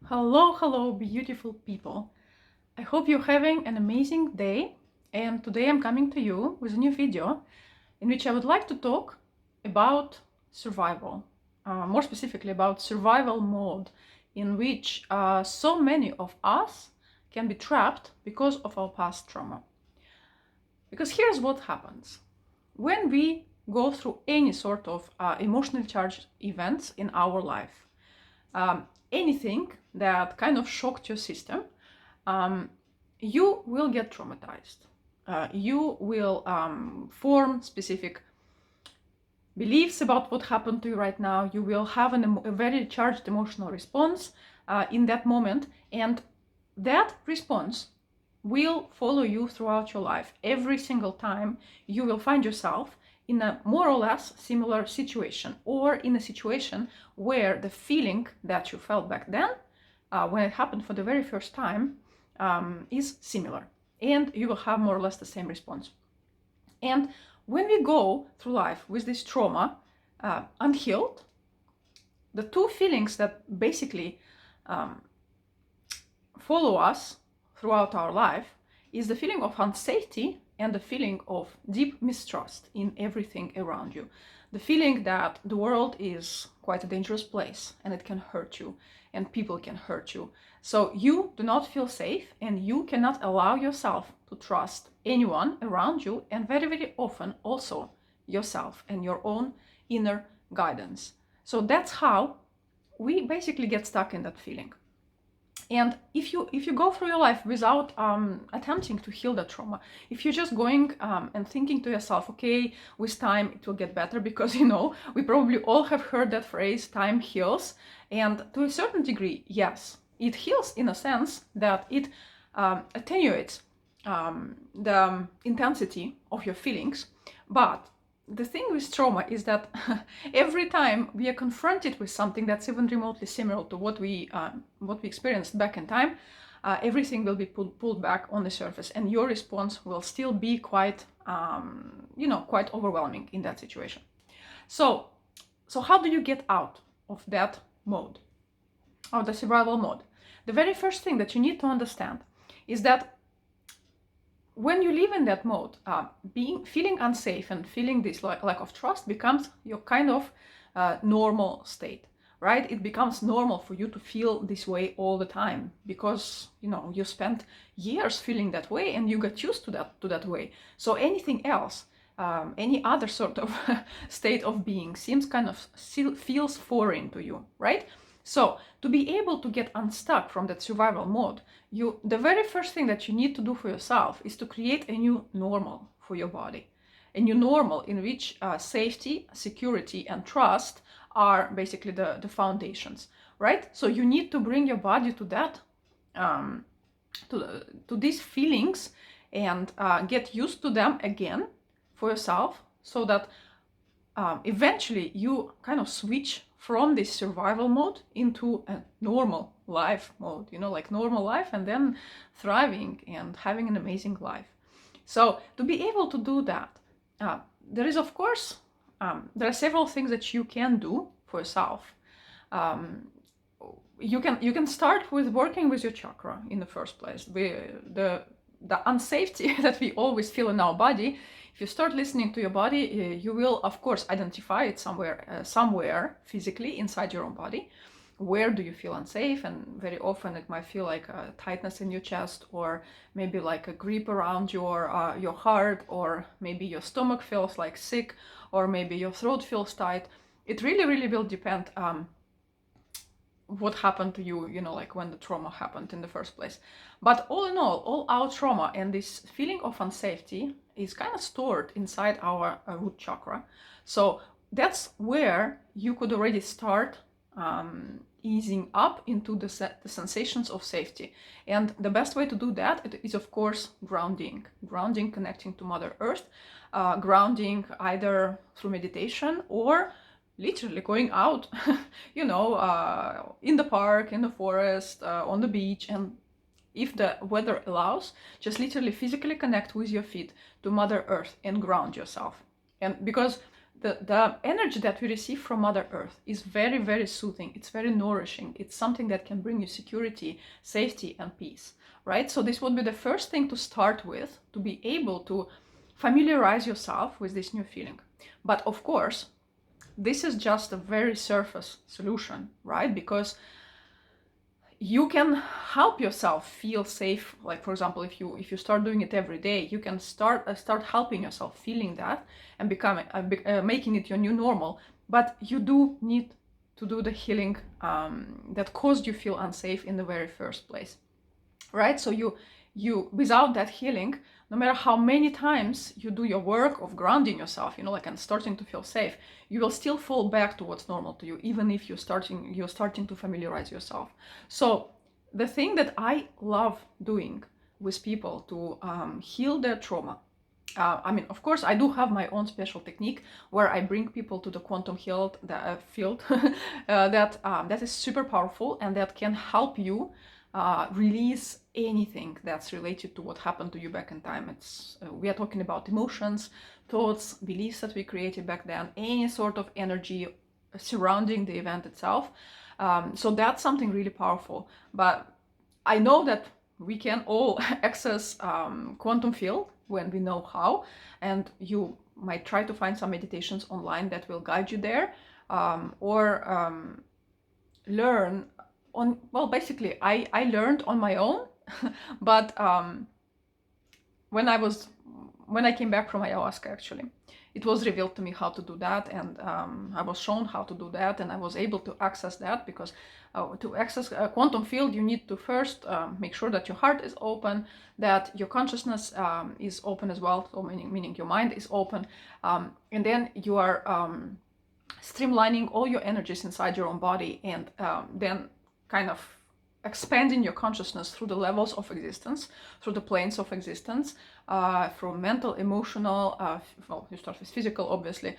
Hello, beautiful people. I hope you're having an amazing day. And today I'm coming to you with a new video in which I would like to talk about survival, more specifically about survival mode, in which so many of us can be trapped because of our past trauma. Because here's what happens. When we go through any sort of emotionally charged events in our life, anything that kind of shocked your system, you will get traumatized. You will form specific beliefs about what happened to you right now. You will have a very charged emotional response in that moment, and that response will follow you throughout your life. Every single time you will find yourself in a more or less similar situation, or in a situation where the feeling that you felt back then, when it happened for the very first time, is similar, and you will have more or less the same response. And when we go through life with this trauma unhealed, the two feelings that basically follow us throughout our life is the feeling of unsafety and the feeling of deep mistrust in everything around you. The feeling that the world is quite a dangerous place and it can hurt you and people can hurt you. So you do not feel safe and you cannot allow yourself to trust anyone around you, and very, very often also yourself and your own inner guidance. So that's how we basically get stuck in that feeling. And if you go through your life without attempting to heal that trauma, if you're just going and thinking to yourself, okay, with time it will get better, because we probably all have heard that phrase, time heals. And to a certain degree, yes, it heals in a sense that it attenuates the intensity of your feelings. But the thing with trauma is that every time we are confronted with something that's even remotely similar to what we experienced back in time, everything will be pulled back on the surface, and your response will still be quite overwhelming in that situation. So how do you get out of that mode, of the survival mode? The very first thing that you need to understand is that when you live in that mode, feeling unsafe and feeling this lack of trust becomes your kind of normal state, right? It becomes normal for you to feel this way all the time because you spent years feeling that way and you got used to that way. So anything else, any other sort of state of being seems kind of feels foreign to you, right? So to be able to get unstuck from that survival mode, the very first thing that you need to do for yourself is to create a new normal for your body. A new normal in which safety, security, and trust are basically the foundations, right? So you need to bring your body to that, to these feelings, and get used to them again for yourself, so that eventually you kind of switch from this survival mode into a normal life mode, like normal life, and then thriving and having an amazing life. So to be able to do that, there is, of course, there are several things that you can do for yourself. You can start with working with your chakra in the first place. The unsafety that we always feel in our body, if you start listening to your body, you will, of course, identify it somewhere physically inside your own body. Where do you feel unsafe? And very often it might feel like a tightness in your chest, or maybe like a grip around your heart, or maybe your stomach feels like sick, or maybe your throat feels tight. It really, really will depend what happened to you, like when the trauma happened in the first place. But all in all our trauma and this feeling of unsafety is kind of stored inside our root chakra. So that's where you could already start easing up into the sensations of safety. And the best way to do that is, of course, grounding, connecting to Mother Earth, grounding either through meditation or literally going out, in the park, in the forest, on the beach, and if the weather allows, just literally physically connect with your feet to Mother Earth and ground yourself. And because the energy that we receive from Mother Earth is very, very soothing. It's very nourishing. It's something that can bring you security, safety, and peace, right? So this would be the first thing to start with, to be able to familiarize yourself with this new feeling. But of course, this is just a very surface solution, right? Because you can help yourself feel safe. Like, for example, if you start doing it every day, you can start helping yourself feeling that and becoming making it your new normal. But you do need to do the healing that caused you feel unsafe in the very first place, right? So you without that healing, no matter how many times you do your work of grounding yourself, like, and starting to feel safe, you will still fall back to what's normal to you, even if you're starting to familiarize yourself. So the thing that I love doing with people to heal their trauma, of course, I do have my own special technique where I bring people to the quantum field that is super powerful and that can help you release anything that's related to what happened to you back in time. We are talking about emotions, thoughts, beliefs that we created back then, any sort of energy surrounding the event itself. So that's something really powerful. But I know that we can all access quantum field when we know how, and you might try to find some meditations online that will guide you there, or learn on, well, basically I learned on my own, but when I came back from ayahuasca, actually, it was revealed to me how to do that, and I was shown how to do that, and I was able to access that, because to access a quantum field, you need to first make sure that your heart is open, that your consciousness is open as well, so meaning your mind is open, and then you are streamlining all your energies inside your own body, and then kind of expanding your consciousness through the levels of existence, through the planes of existence, from mental, emotional, well, you start with physical, obviously,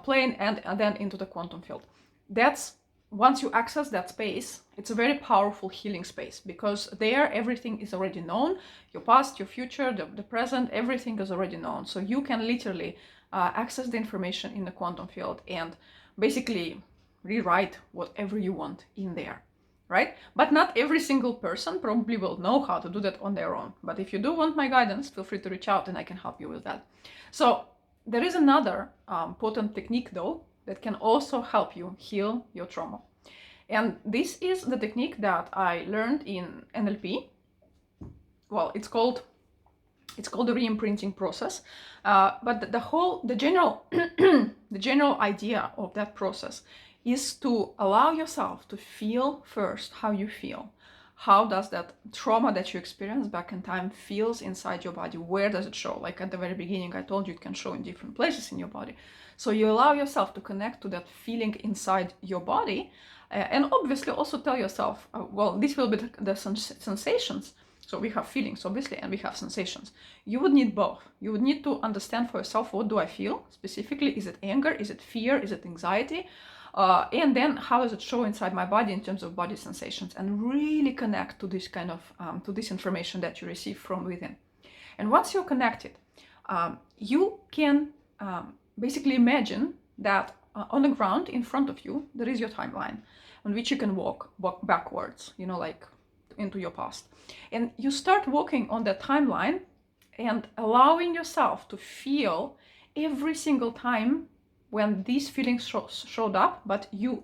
plane, and then into the quantum field. That's, once you access that space, it's a very powerful healing space, because there everything is already known. Your past, your future, the present, everything is already known. So you can literally access the information in the quantum field and basically rewrite whatever you want in there. Right? But not every single person probably will know how to do that on their own. But if you do want my guidance, feel free to reach out and I can help you with that. So there is another potent technique, though, that can also help you heal your trauma. And this is the technique that I learned in NLP. Well, it's called the re-imprinting process. But the general the general idea of that process is to allow yourself to feel first how you feel. How does that trauma that you experienced back in time feels inside your body? Where does it show? Like at the very beginning, I told you it can show in different places in your body. So you allow yourself to connect to that feeling inside your body, and obviously also tell yourself, well, this will be the sensations. So we have feelings, obviously, and we have sensations. You would need both. You would need to understand for yourself, what do I feel specifically? Is it anger? Is it fear? Is it anxiety? And then how does it show inside my body in terms of body sensations, and really connect to this kind of to this information that you receive from within. And once you're connected, you can basically imagine that on the ground in front of you there is your timeline on which you can walk backwards, like into your past, and you start walking on that timeline and allowing yourself to feel every single time when these feelings showed up, but you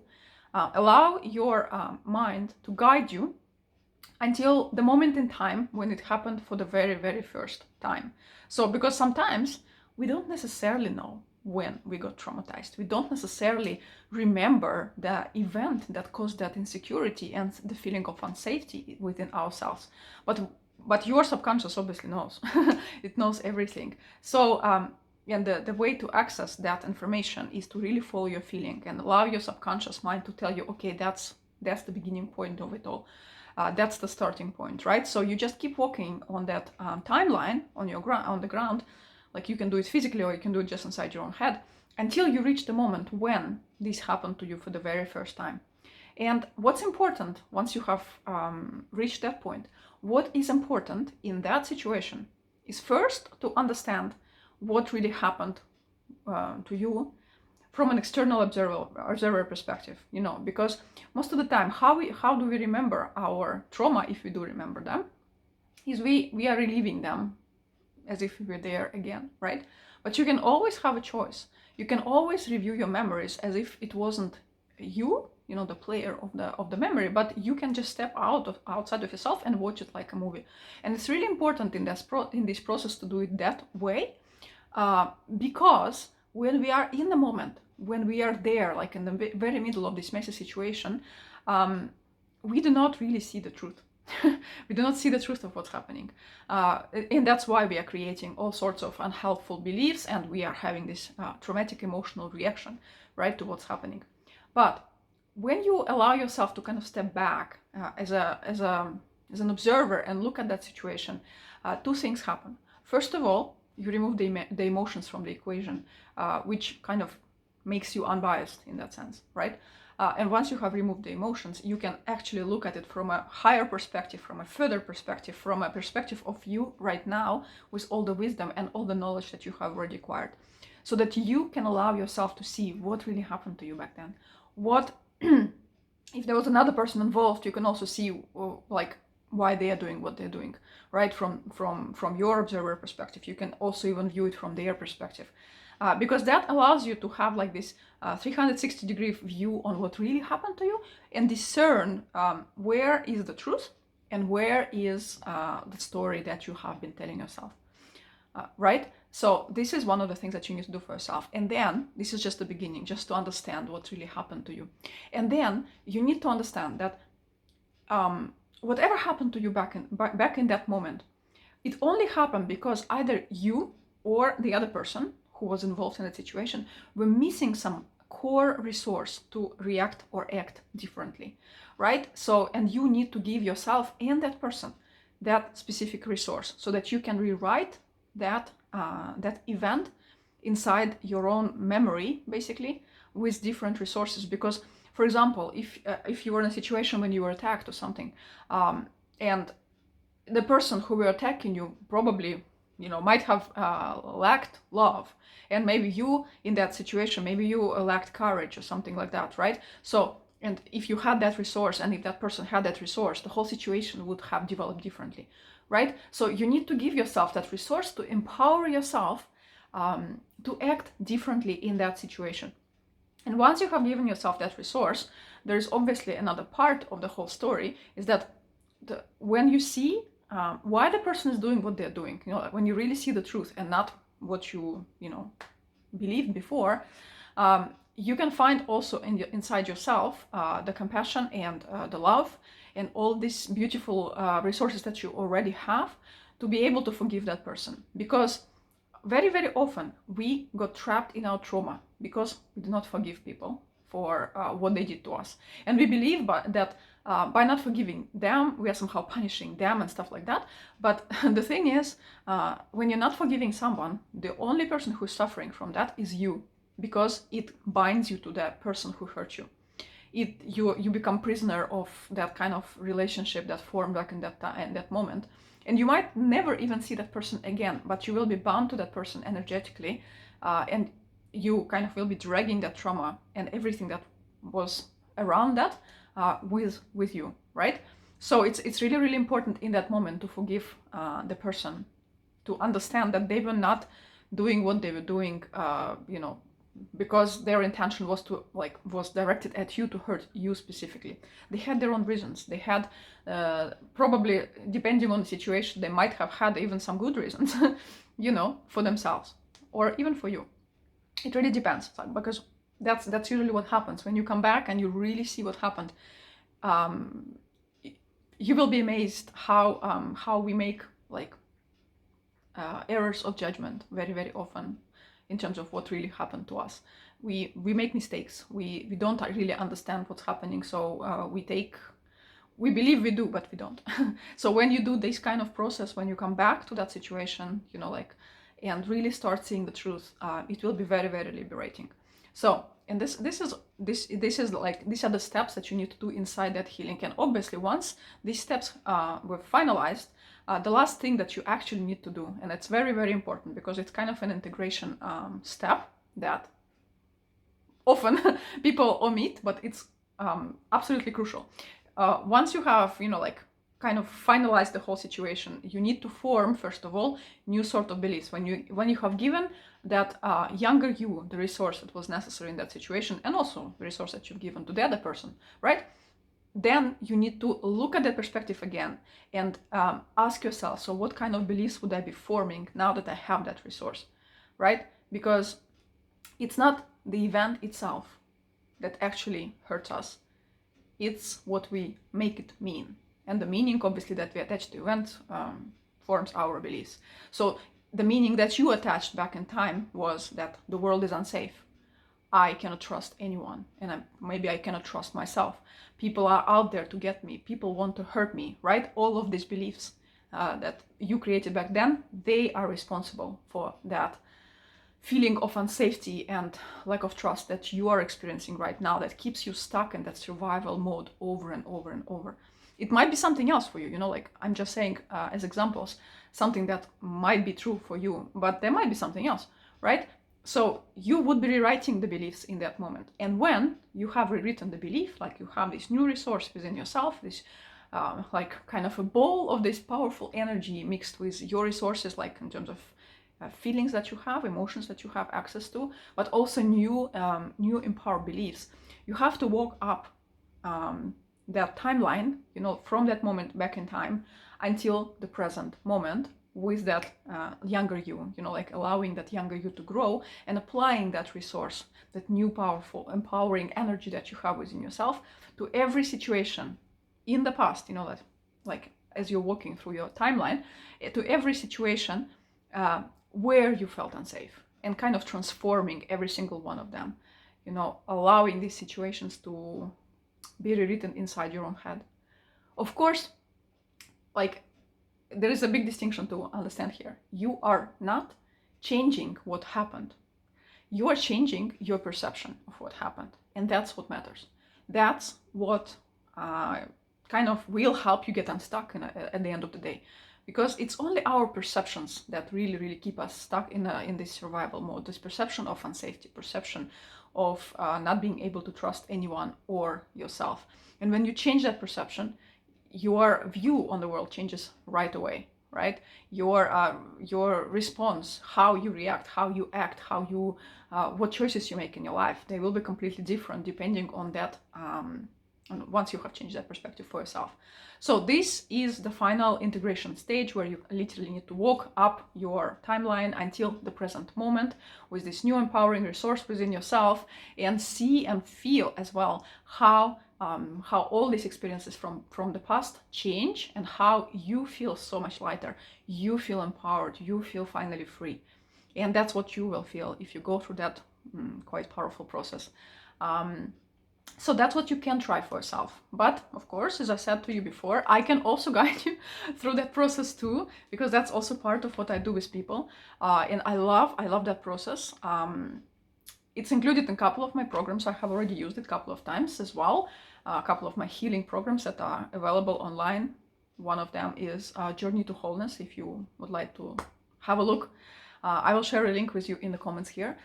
allow your mind to guide you until the moment in time when it happened for the very, very first time. So, because sometimes we don't necessarily know when we got traumatized. We don't necessarily remember the event that caused that insecurity and the feeling of unsafety within ourselves. But your subconscious obviously knows. It knows everything. So, and the way to access that information is to really follow your feeling and allow your subconscious mind to tell you, okay, that's the beginning point of it all. That's the starting point, right? So you just keep walking on that timeline on the ground, like you can do it physically or you can do it just inside your own head, until you reach the moment when this happened to you for the very first time. And what's important once you have reached that point, what is important in that situation is first to understand what really happened to you, from an external observer perspective, you know, because most of the time, how do we remember our trauma, if we do remember them, is we are reliving them as if we were there again, right? But you can always have a choice. You can always review your memories as if it wasn't you, you know, the player of the memory, but you can just step outside of yourself and watch it like a movie. And it's really important in this process to do it that way, because when we are in the moment, when we are there, like in the very middle of this messy situation, we do not really see the truth. We do not see the truth of what's happening. And that's why we are creating all sorts of unhelpful beliefs, and we are having this traumatic emotional reaction, right, to what's happening. But when you allow yourself to kind of step back as an observer and look at that situation, two things happen. First of all, you remove the emotions from the equation, which kind of makes you unbiased in that sense, right? And once you have removed the emotions, you can actually look at it from a higher perspective, from a further perspective, from a perspective of you right now, with all the wisdom and all the knowledge that you have already acquired, so that you can allow yourself to see what really happened to you back then. What if there was another person involved, you can also see like why they are doing what they're doing, right? From your observer perspective. You can also even view it from their perspective. Because that allows you to have like this 360-degree view on what really happened to you, and discern where is the truth and where is the story that you have been telling yourself, right? So this is one of the things that you need to do for yourself. And then this is just the beginning, just to understand what really happened to you. And then you need to understand that whatever happened to you back in that moment, it only happened because either you or the other person who was involved in the situation were missing some core resource to react or act differently, right? So, and you need to give yourself and that person that specific resource so that you can rewrite that event inside your own memory, basically, with different resources. Because, for example, if you were in a situation when you were attacked or something, and the person who were attacking you probably, you know, might have lacked love, and maybe you in that situation, maybe you lacked courage or something like that, right? So, and if you had that resource, and if that person had that resource, the whole situation would have developed differently, right? So you need to give yourself that resource to empower yourself to act differently in that situation. And once you have given yourself that resource, there's obviously another part of the whole story, is that when you see why the person is doing what they're doing, you know, when you really see the truth and not what you believed before, you can find also inside yourself the compassion and the love and all these beautiful resources that you already have to be able to forgive that person. Because very, very often we got trapped in our trauma because we do not forgive people for what they did to us. And we believe that by not forgiving them, we are somehow punishing them and stuff like that. But the thing is, when you're not forgiving someone, the only person who's suffering from that is you, because it binds you to that person who hurt you. You become prisoner of that kind of relationship that formed back in that moment. And you might never even see that person again, but you will be bound to that person energetically, and you kind of will be dragging that trauma and everything that was around that with you, right? So it's really, really important in that moment to forgive the person, to understand that they were not doing what they were doing, because their intention was directed at you to hurt you specifically. They had their own reasons. They had probably, depending on the situation, they might have had even some good reasons, for themselves or even for you. It really depends, because that's usually what happens when you come back and you really see what happened. You will be amazed how we make errors of judgment very, very often in terms of what really happened to us. We make mistakes. We don't really understand what's happening, so we believe we do, but we don't. So when you do this kind of process, when you come back to that situation, and really start seeing the truth, it will be very, very liberating. So, and these are the steps that you need to do inside that healing. And obviously, once these steps were finalized, the last thing that you actually need to do, and it's very, very important because it's kind of an integration step, that often people omit, but it's absolutely crucial. Once you have, like kind of finalized the whole situation, you need to form, first of all, new sort of beliefs. When you have given that younger you the resource that was necessary in that situation, and also the resource that you've given to the other person, right? Then you need to look at that perspective again and ask yourself, so what kind of beliefs would I be forming now that I have that resource, right? Because it's not the event itself that actually hurts us. It's what we make it mean. And the meaning, obviously, that we attach to event forms our beliefs. So the meaning that you attached back in time was that the world is unsafe. I cannot trust anyone, and maybe I cannot trust myself. People are out there to get me. People want to hurt me, right? All of these beliefs that you created back then, they are responsible for that feeling of unsafety and lack of trust that you are experiencing right now, that keeps you stuck in that survival mode over and over and over. It might be something else for you, like I'm just saying as examples, something that might be true for you, but there might be something else, right? So you would be rewriting the beliefs in that moment. And when you have rewritten the belief, like you have this new resource within yourself, this like kind of a ball of this powerful energy mixed with your resources, like in terms of feelings that you have, emotions that you have access to, but also new empowered beliefs. You have to walk up that timeline, from that moment back in time until the present moment with that younger you, like allowing that younger you to grow and applying that resource, that new powerful, empowering energy that you have within yourself to every situation in the past, that like as you're walking through your timeline, to every situation where you felt unsafe, and kind of transforming every single one of them, allowing these situations to be rewritten inside your own head. Of course, like there is a big distinction to understand here. You are not changing what happened. You are changing your perception of what happened. And that's what matters. That's what kind of will help you get unstuck at the end of the day. Because it's only our perceptions that really, really keep us stuck in this survival mode. This perception of unsafety, perception of not being able to trust anyone or yourself. And when you change that perception, your view on the world changes right away, right? Your response, how you react, how you act, how you what choices you make in your life, they will be completely different depending on that. Once you have changed that perspective for yourself. So this is the final integration stage where you literally need to walk up your timeline until the present moment with this new empowering resource within yourself, and see and feel as well how all these experiences from the past change, and how you feel so much lighter, you feel empowered, you feel finally free. And that's what you will feel if you go through that quite powerful process. So that's what you can try for yourself. But of course, as I said to you before, I can also guide you through that process too, because that's also part of what I do with people. And I love that process. It's included in a couple of my programs. I have already used it a couple of times as well. A couple of my healing programs that are available online. One of them is Journey to Wholeness, if you would like to have a look. I will share a link with you in the comments here,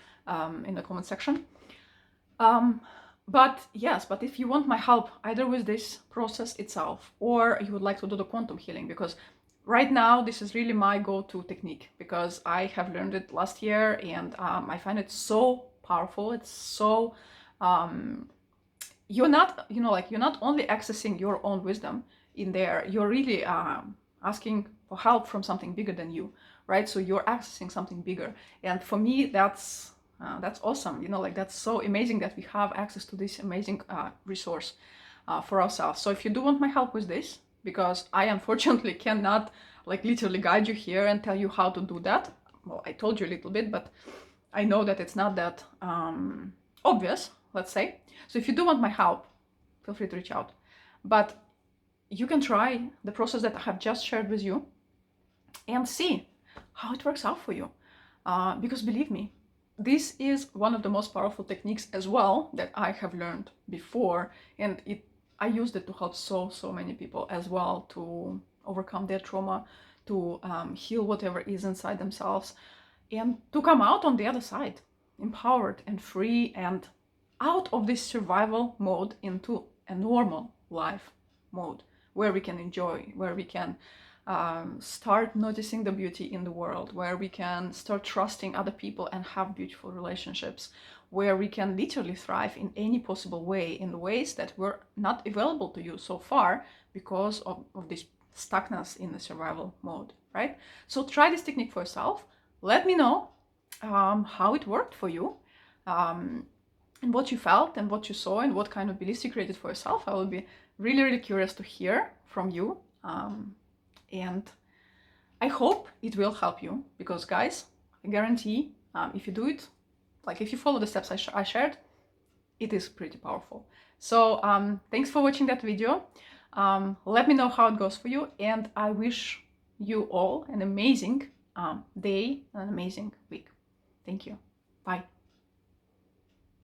in the comment section. But if you want my help either with this process itself, or you would like to do the quantum healing, because right now this is really my go-to technique, because I have learned it last year, and I find it so powerful. It's so you're not only accessing your own wisdom in there, you're really asking for help from something bigger than you, right? So you're accessing something bigger, and for me that's awesome. That's so amazing that we have access to this amazing resource for ourselves. So if you do want my help with this, because I unfortunately cannot literally guide you here and tell you how to do that. Well, I told you a little bit, but I know that it's not that obvious, let's say. So if you do want my help, feel free to reach out. But you can try the process that I have just shared with you and see how it works out for you. Because believe me, this is one of the most powerful techniques as well that I have learned before, and I used it to help so many people as well to overcome their trauma, to heal whatever is inside themselves, and to come out on the other side empowered and free and out of this survival mode into a normal life mode where we can enjoy, where we can start noticing the beauty in the world, where we can start trusting other people and have beautiful relationships, where we can literally thrive in any possible way, in the ways that were not available to you so far because of this stuckness in the survival mode, right? So try this technique for yourself. Let me know how it worked for you, and what you felt and what you saw and what kind of beliefs you created for yourself. I will be really, really curious to hear from you. And I hope it will help you, because guys, I guarantee if you do it, like if you follow the steps I shared, it is pretty powerful. So thanks for watching that video. Let me know how it goes for you, and I wish you all an amazing day, an amazing week. Thank you. Bye.